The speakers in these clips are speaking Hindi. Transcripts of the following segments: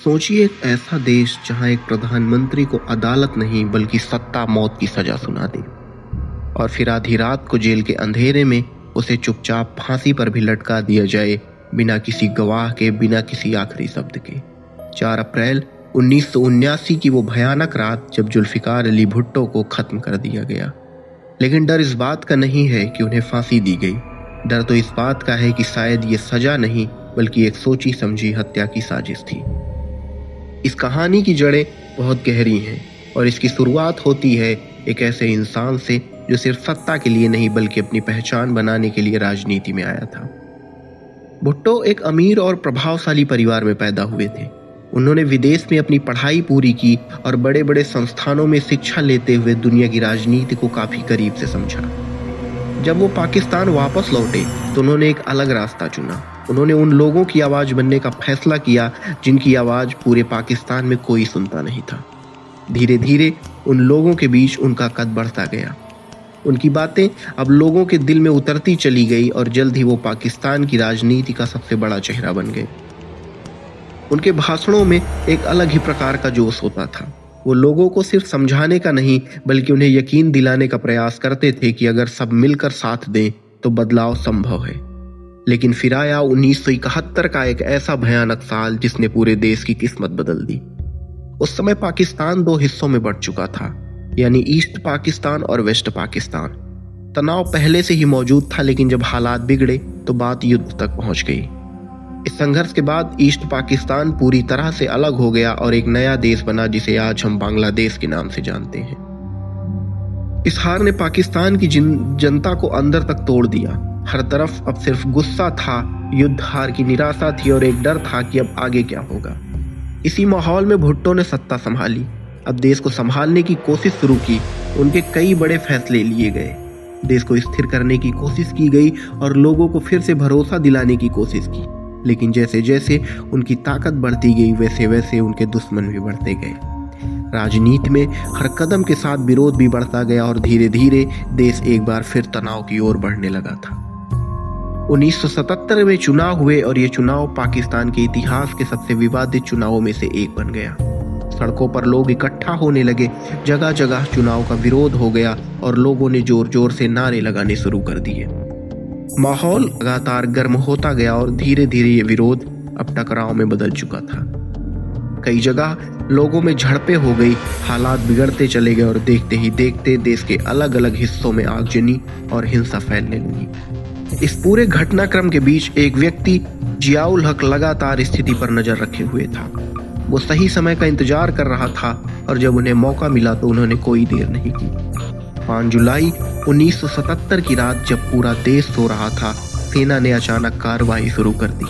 सोचिए एक ऐसा देश जहां एक प्रधानमंत्री को अदालत नहीं बल्कि सत्ता मौत की सजा सुना दे और फिर आधी रात को जेल के अंधेरे में उसे चुपचाप फांसी पर भी लटका दिया जाए, बिना किसी गवाह के, बिना किसी आखिरी शब्द के। 4 अप्रैल 1979 की वो भयानक रात जब जुल्फिकार अली भुट्टो को खत्म कर दिया गया। लेकिन डर इस बात का नहीं है कि उन्हें फांसी दी गई, डर तो इस बात का है कि शायद ये सजा नहीं बल्कि एक सोची समझी हत्या की साजिश थी। इस कहानी की जड़ें बहुत गहरी हैं और इसकी शुरुआत होती है एक ऐसे इंसान से जो सिर्फ सत्ता के लिए नहीं बल्कि अपनी पहचान बनाने के लिए राजनीति में आया था। भुट्टो एक अमीर और प्रभावशाली परिवार में पैदा हुए थे। उन्होंने विदेश में अपनी पढ़ाई पूरी की और बड़े बड़े संस्थानों में शिक्षा लेते हुए दुनिया की राजनीति को काफी करीब से समझा। जब वो पाकिस्तान वापस लौटे तो उन्होंने एक अलग रास्ता चुना। उन्होंने उन लोगों की आवाज बनने का फैसला किया जिनकी आवाज पूरे पाकिस्तान में कोई सुनता नहीं था। धीरे धीरे उन लोगों के बीच उनका कद बढ़ता गया। उनकी बातें अब लोगों के दिल में उतरती चली गई और जल्द ही वो पाकिस्तान की राजनीति का सबसे बड़ा चेहरा बन गए। उनके भाषणों में एक अलग ही प्रकार का जोश होता था। वो लोगों को सिर्फ समझाने का नहीं बल्कि उन्हें यकीन दिलाने का प्रयास करते थे कि अगर सब मिलकर साथ दें तो बदलाव संभव है। लेकिन फिर आया 1971 का एक ऐसा भयानक साल जिसने पूरे देश की किस्मत बदल दी। उस समय पाकिस्तान 2 हिस्सों में बंट चुका था, यानी ईस्ट पाकिस्तान और वेस्ट पाकिस्तान। तनाव पहले से ही मौजूद था, लेकिन जब हालात बिगड़े तो बात युद्ध तक पहुंच गई। इस संघर्ष के बाद ईस्ट पाकिस्तान पूरी तरह से अलग हो गया और एक नया देश बना जिसे आज हम बांग्लादेश के नाम से जानते हैं। इस हार ने पाकिस्तान की जनता को अंदर तक तोड़ दिया। हर तरफ अब सिर्फ गुस्सा था, युद्ध हार की निराशा थी और एक डर था कि अब आगे क्या होगा। इसी माहौल में भुट्टो ने सत्ता संभाली। अब देश को संभालने की कोशिश शुरू की। उनके कई बड़े फैसले लिए गए। देश को स्थिर करने की कोशिश की गई और लोगों को फिर से भरोसा दिलाने की कोशिश की। लेकिन जैसे जैसे उनकी ताकत बढ़ती गई वैसे वैसे उनके दुश्मन भी बढ़ते गए। राजनीति में हर कदम के साथ विरोध भी बढ़ता गया और धीरे धीरे देश एक बार फिर तनाव की ओर बढ़ने लगा था। 1977 में चुनाव हुए और ये चुनाव पाकिस्तान के इतिहास के सबसे विवादित चुनावों में से एक बन गया। सड़कों पर लोग इकट्ठा होने लगे, जगह जगह चुनाव का विरोध हो गया और लोगों ने जोर जोर से नारे लगाने शुरू कर दिए। माहौल लगातार गर्म होता गया और धीरे धीरे ये विरोध अब टकराव में बदल चुका था। कई जगह लोगों में झड़पें हो गई, हालात बिगड़ते चले गए और देखते ही देखते देश के अलग अलग हिस्सों में आगजनी और हिंसा फैलने लगी। इस पूरे घटनाक्रम के बीच एक व्यक्ति जियाउल हक लगातार स्थिति पर नजर रखे हुए था। वो सही समय का इंतजार कर रहा था और जब उन्हें मौका मिला तो उन्होंने कोई देर नहीं की। 5 जुलाई 1977 की रात जब पूरा देश सो रहा था, सेना ने अचानक कार्रवाई शुरू कर दी।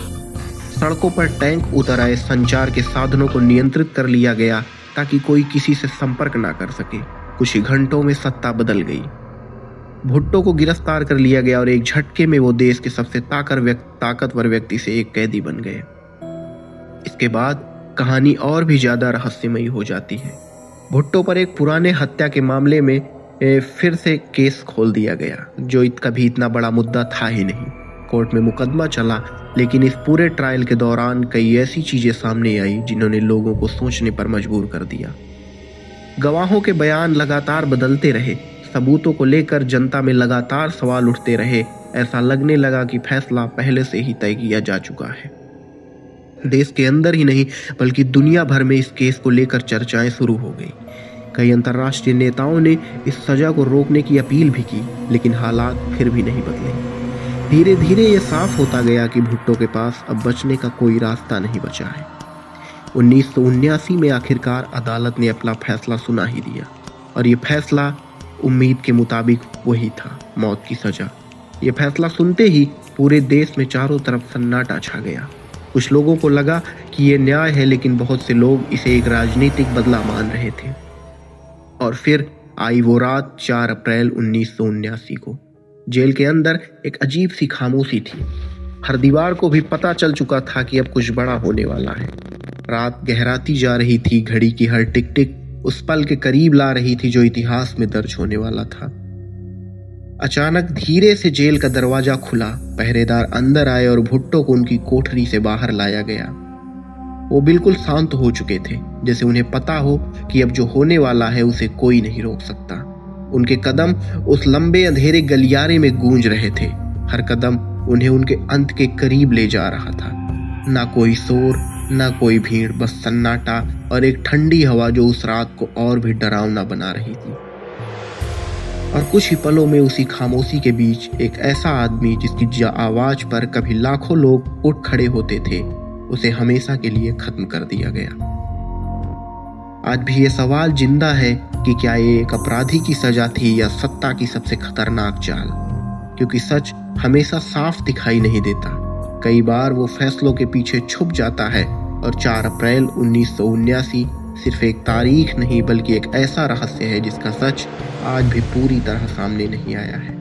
सड़कों पर टैंक उतर आए, संचार के साधनों को नियंत्रित कर लिया गया ताकि कोई किसी से संपर्क ना कर सके। कुछ ही घंटों में सत्ता बदल गई। भुट्टो को गिरफ्तार कर लिया गया और एक झटके में वो देश के सबसे ताकतवर व्यक्ति से एक कैदी बन गए। इसके बाद कहानी और भी ज्यादा रहस्यमयी हो जाती है। भुट्टो पर एक पुराने हत्या के मामले में फिर से केस खोल दिया गया, जो कभी इतना बड़ा मुद्दा था ही नहीं। कोर्ट में मुकदमा चला, लेकिन इस पूरे ट्रायल के दौरान कई ऐसी चीजें सामने आई जिन्होंने लोगों को सोचने पर मजबूर कर दिया। गवाहों के बयान लगातार बदलते रहे, सबूतों को लेकर जनता में लगातार सवाल उठते रहे। ऐसा लगने लगा कि फैसला पहले से ही तय किया जा चुका है। देश के अंदर ही नहीं बल्कि दुनिया भर में इस केस को लेकर चर्चाएं शुरू हो गई। कई अंतर्राष्ट्रीय नेताओं ने इस सजा को रोकने की अपील भी की, लेकिन हालात फिर भी नहीं बदले। धीरे धीरे ये साफ होता गया कि भुट्टो के पास अब बचने का कोई रास्ता नहीं बचा है। 1979 में आखिरकार अदालत ने अपना फैसला सुना ही दिया और ये फैसला उम्मीद के मुताबिक वही था, मौत की सजा। ये फैसला सुनते ही पूरे देश में चारों तरफ सन्नाटा छा गया। कुछ लोगों को लगा कि ये न्याय है, लेकिन बहुत से लोग इसे एक राजनीतिक बदला मान रहे थे। और फिर आई वो रात 4 अप्रैल 1979 को। जेल के अंदर एक अजीब सी खामोशी थी। हर दीवार को भी पता चल चुका था कि अब कुछ बड़ा होने वाला है। रात गहराती जा रही थी, घड़ी की हर टिक टिक उस पल के करीब ला रही थी जो इतिहास में दर्ज होने वाला था। अचानक धीरे से जेल का दरवाजा खुला, पहरेदार अंदर आए और भुट्टो को उनकी कोठरी से बाहर लाया गया। वो बिल्कुल शांत हो चुके थे, जैसे उन्हें पता हो कि अब जो होने वाला है उसे कोई नहीं रोक सकता। उनके कदम उस लंबे अंधेरे गलियारे में गूंज रहे थे। हर कदम उन्हें उनके अंत के करीब ले जा रहा था। ना कोई शोर, ना कोई भीड़, बस सन्नाटा और एक ठंडी हवा जो उस रात को और भी डरावना बना रही थी। और कुछ ही पलों में उसी खामोशी के बीच एक ऐसा आदमी जिसकी आवाज पर कभी लाखों लोग उठ खड़े होते थे, उसे हमेशा के लिए खत्म कर दिया गया। आज भी ये सवाल जिंदा है कि क्या ये एक अपराधी की सजा थी या सत्ता की सबसे खतरनाक चाल, क्योंकि सच हमेशा साफ दिखाई नहीं देता। कई बार वो फैसलों के पीछे छुप जाता है और 4 अप्रैल 1979 सिर्फ एक तारीख नहीं बल्कि एक ऐसा रहस्य है जिसका सच आज भी पूरी तरह सामने नहीं आया है।